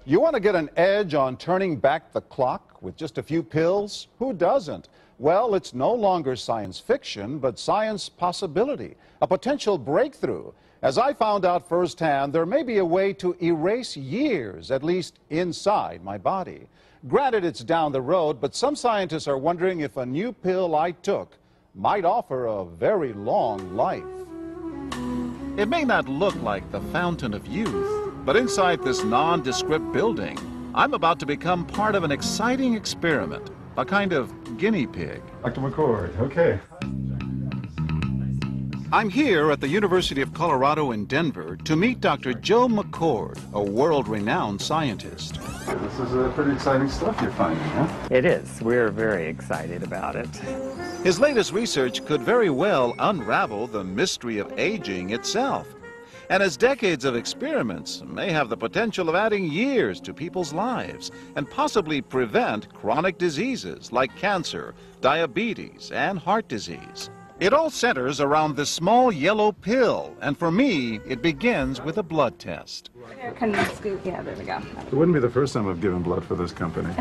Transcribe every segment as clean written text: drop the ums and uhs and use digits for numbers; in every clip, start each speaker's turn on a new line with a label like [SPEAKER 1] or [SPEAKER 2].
[SPEAKER 1] You want to get an edge on turning back the clock with just a few pills? Who doesn't? Well, it's no longer science fiction, but science possibility, a potential breakthrough. As I found out firsthand, there may be a way to erase years, at least inside my body. Granted, it's down the road, but some scientists are wondering if a new pill I took might offer a very long life. It may not look like the fountain of youth, but inside this nondescript building, I'm about to become part of an exciting experiment, a kind of guinea pig.
[SPEAKER 2] Dr. McCord, okay.
[SPEAKER 1] I'm here at the University of Colorado in Denver to meet Dr. Joe McCord, a world-renowned scientist.
[SPEAKER 2] This is pretty exciting stuff you're finding, huh?
[SPEAKER 3] It is. We're very excited about it.
[SPEAKER 1] His latest research could very well unravel the mystery of aging itself. And his decades of experiments may have the potential of adding years to people's lives and possibly prevent chronic diseases like cancer, diabetes, and heart disease. It all centers around this small yellow pill, and for me, it begins with a blood test.
[SPEAKER 4] Kind of scoop, yeah, there we go.
[SPEAKER 2] It wouldn't be the first time I've given blood for this company.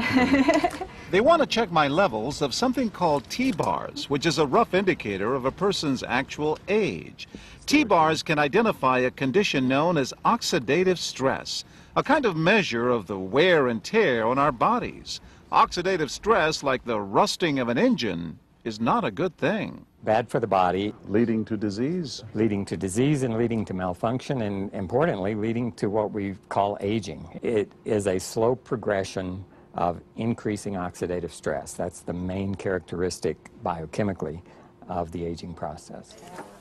[SPEAKER 1] They want to check my levels of something called T-bars, which is a rough indicator of a person's actual age. T-bars can identify a condition known as oxidative stress, a kind of measure of the wear and tear on our bodies. Oxidative stress, like the rusting of an engine, is not a good thing.
[SPEAKER 3] Bad for the body.
[SPEAKER 1] Leading to disease.
[SPEAKER 3] Leading to disease and leading to malfunction, and importantly, leading to what we call aging. It is a slow progression of increasing oxidative stress. That's the main characteristic biochemically of the aging process.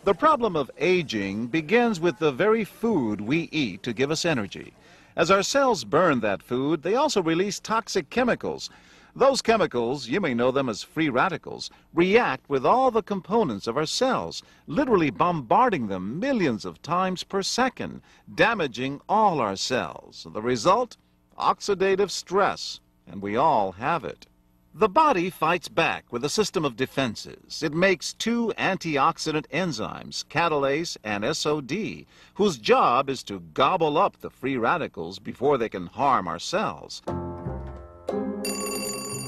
[SPEAKER 1] The problem of aging begins with the very food we eat to give us energy. As our cells burn that food, they also release toxic chemicals. Those chemicals, you may know them as free radicals, react with all the components of our cells, literally bombarding them millions of times per second, damaging all our cells. The result? Oxidative stress, and we all have it. The body fights back with a system of defenses. It makes two antioxidant enzymes, catalase and SOD, whose job is to gobble up the free radicals before they can harm our cells.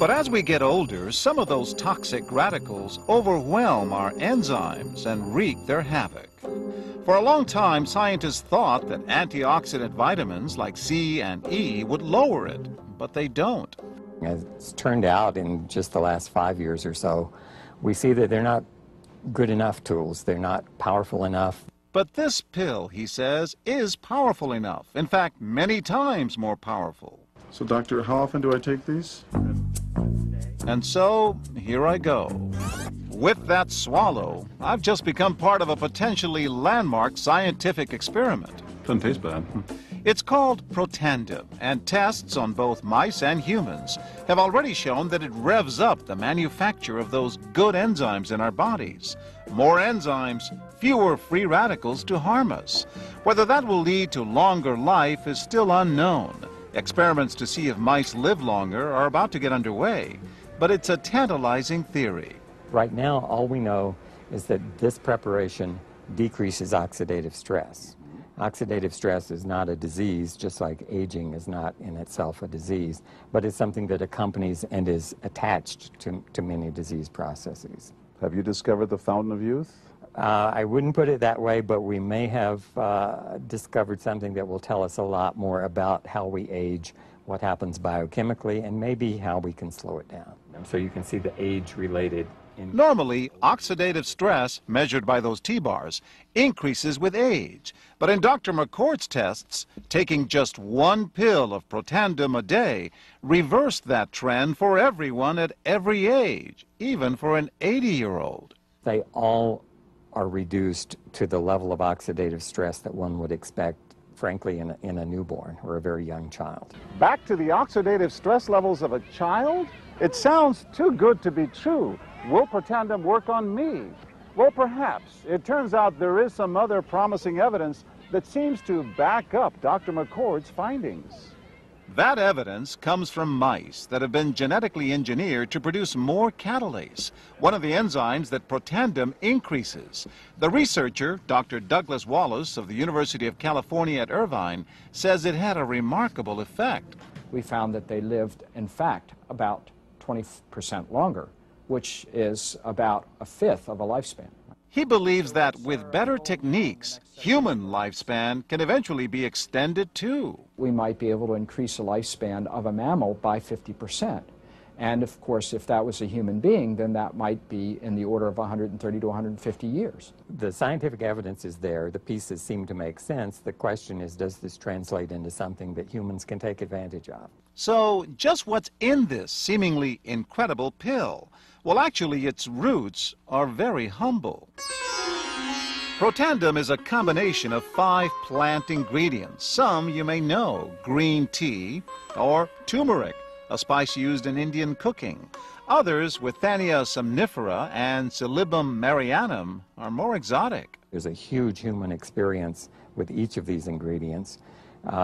[SPEAKER 1] But as we get older, some of those toxic radicals overwhelm our enzymes and wreak their havoc. For a long time, scientists thought that antioxidant vitamins like C and E would lower it, but they don't.
[SPEAKER 3] As it's turned out in just the last 5 years or so, we see that they're not good enough tools. They're not powerful enough.
[SPEAKER 1] But this pill, he says, is powerful enough. In fact, many times more powerful.
[SPEAKER 2] So, doctor, how often do I take these?
[SPEAKER 1] And so, here I go. With that swallow, I've just become part of a potentially landmark scientific experiment.
[SPEAKER 2] Doesn't taste bad.
[SPEAKER 1] It's called Protandim, and tests on both mice and humans have already shown that it revs up the manufacture of those good enzymes in our bodies. More enzymes, fewer free radicals to harm us. Whether that will lead to longer life is still unknown. Experiments to see if mice live longer are about to get underway, but it's a tantalizing theory.
[SPEAKER 3] Right now, all we know is that this preparation decreases oxidative stress. Oxidative stress is not a disease, just like aging is not in itself a disease, but it's something that accompanies and is attached to many disease processes.
[SPEAKER 2] Have you discovered the fountain of youth?
[SPEAKER 3] I wouldn't put it that way, but we may have discovered something that will tell us a lot more about how we age, what happens biochemically, and maybe how we can slow it down. So you can see the age-related.
[SPEAKER 1] Normally, oxidative stress, measured by those T-bars, increases with age. But in Dr. McCord's tests, taking just one pill of Protandim a day reversed that trend for everyone at every age, even for an 80-year-old.
[SPEAKER 3] They all are reduced to the level of oxidative stress that one would expect, frankly, in a newborn or a very young child.
[SPEAKER 1] Back to the oxidative stress levels of a child? It sounds too good to be true. Will Protandim work on me? Well, perhaps. It turns out there is some other promising evidence that seems to back up Dr. McCord's findings. That evidence comes from mice that have been genetically engineered to produce more catalase, one of the enzymes that Protandim increases. The researcher, Dr. Douglas Wallace of the University of California at Irvine, says it had a remarkable effect.
[SPEAKER 5] We found that they lived, in fact, about 20% longer, which is about a fifth of a lifespan.
[SPEAKER 1] He believes that with better techniques, human lifespan can eventually be extended too.
[SPEAKER 5] We might be able to increase the lifespan of a mammal by 50%. And of course, if that was a human being, then that might be in the order of 130 to 150 years.
[SPEAKER 3] The scientific evidence is there. The pieces seem to make sense. The question is, does this translate into something that humans can take advantage of?
[SPEAKER 1] So, just what's in this seemingly incredible pill? Well, actually, its roots are very humble. Protandim is a combination of 5 plant ingredients. Some you may know: green tea or turmeric, a spice used in Indian cooking. Others, Withania somnifera and Silybum marianum, are more exotic.
[SPEAKER 3] There's a huge human experience with each of these ingredients.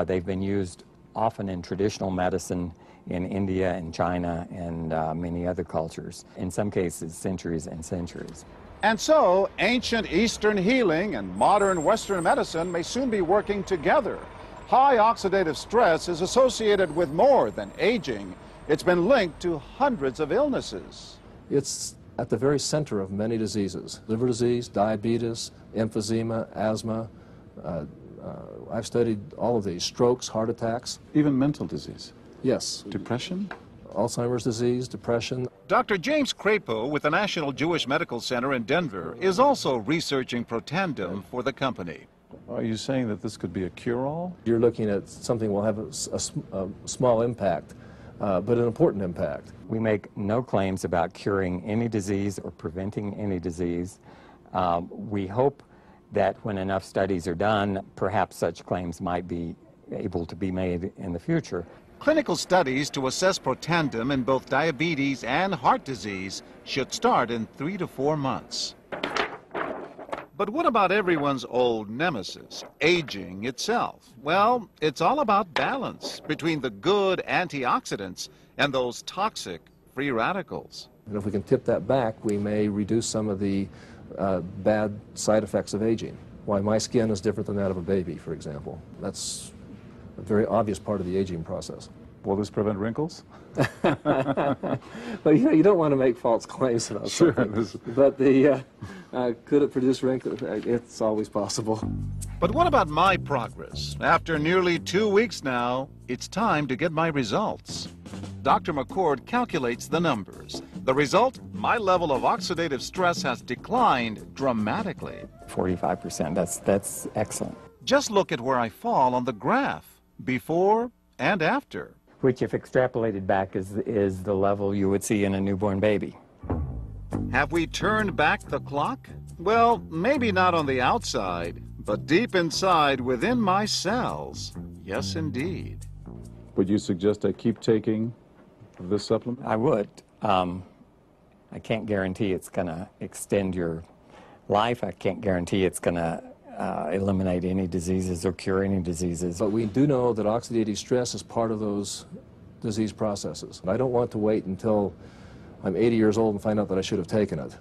[SPEAKER 3] They've been used often in traditional medicine in India and China and many other cultures, in some cases centuries and centuries.
[SPEAKER 1] And so, ancient Eastern healing and modern Western medicine may soon be working together. High oxidative stress is associated with more than aging. It's been linked to hundreds of illnesses.
[SPEAKER 6] It's at the very center of many diseases: liver disease, diabetes, emphysema, asthma. I've studied all of these: strokes, heart attacks.
[SPEAKER 2] Even mental disease.
[SPEAKER 6] Yes.
[SPEAKER 2] Depression?
[SPEAKER 6] Alzheimer's disease, depression.
[SPEAKER 1] Dr. James Crapo with the National Jewish Medical Center in Denver is also researching Protandim for the company.
[SPEAKER 2] Are you saying that this could be a cure-all?
[SPEAKER 6] You're looking at something that will have a small impact, but an important impact.
[SPEAKER 3] We make no claims about curing any disease or preventing any disease. We hope that when enough studies are done, perhaps such claims might be able to be made in the future.
[SPEAKER 1] Clinical studies to assess Protandim in both diabetes and heart disease should start in 3 to 4 months. But what about everyone's old nemesis, aging itself? Well, it's all about balance between the good antioxidants and those toxic free radicals.
[SPEAKER 6] And if we can tip that back, we may reduce some of the bad side effects of aging. Why my skin is different than that of a baby, for example. That's a very obvious part of the aging process.
[SPEAKER 2] Will this prevent wrinkles?
[SPEAKER 6] But you don't want to make false claims about something. But could it produce wrinkles? It's always possible.
[SPEAKER 1] But what about my progress? After nearly 2 weeks now, it's time to get my results. Dr. McCord calculates the numbers. The result, my level of oxidative stress has declined dramatically.
[SPEAKER 3] 45%, that's excellent.
[SPEAKER 1] Just look at where I fall on the graph, before and after.
[SPEAKER 3] Which, if extrapolated back, is the level you would see in a newborn baby.
[SPEAKER 1] Have we turned back the clock? Well, maybe not on the outside, but deep inside within my cells. Yes, indeed.
[SPEAKER 2] Would you suggest I keep taking this supplement?
[SPEAKER 3] I would. I can't guarantee it's going to extend your life. I can't guarantee it's going to eliminate any diseases or cure any diseases.
[SPEAKER 6] But we do know that oxidative stress is part of those disease processes. I don't want to wait until I'm 80 years old and find out that I should have taken it.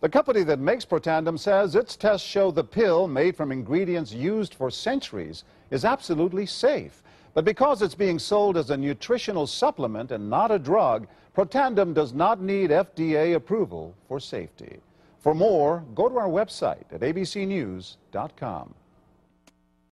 [SPEAKER 1] The company that makes Protandim says its tests show the pill, made from ingredients used for centuries, is absolutely safe. But because it's being sold as a nutritional supplement and not a drug, Protandim does not need FDA approval for safety. For more, go to our website at abcnews.com.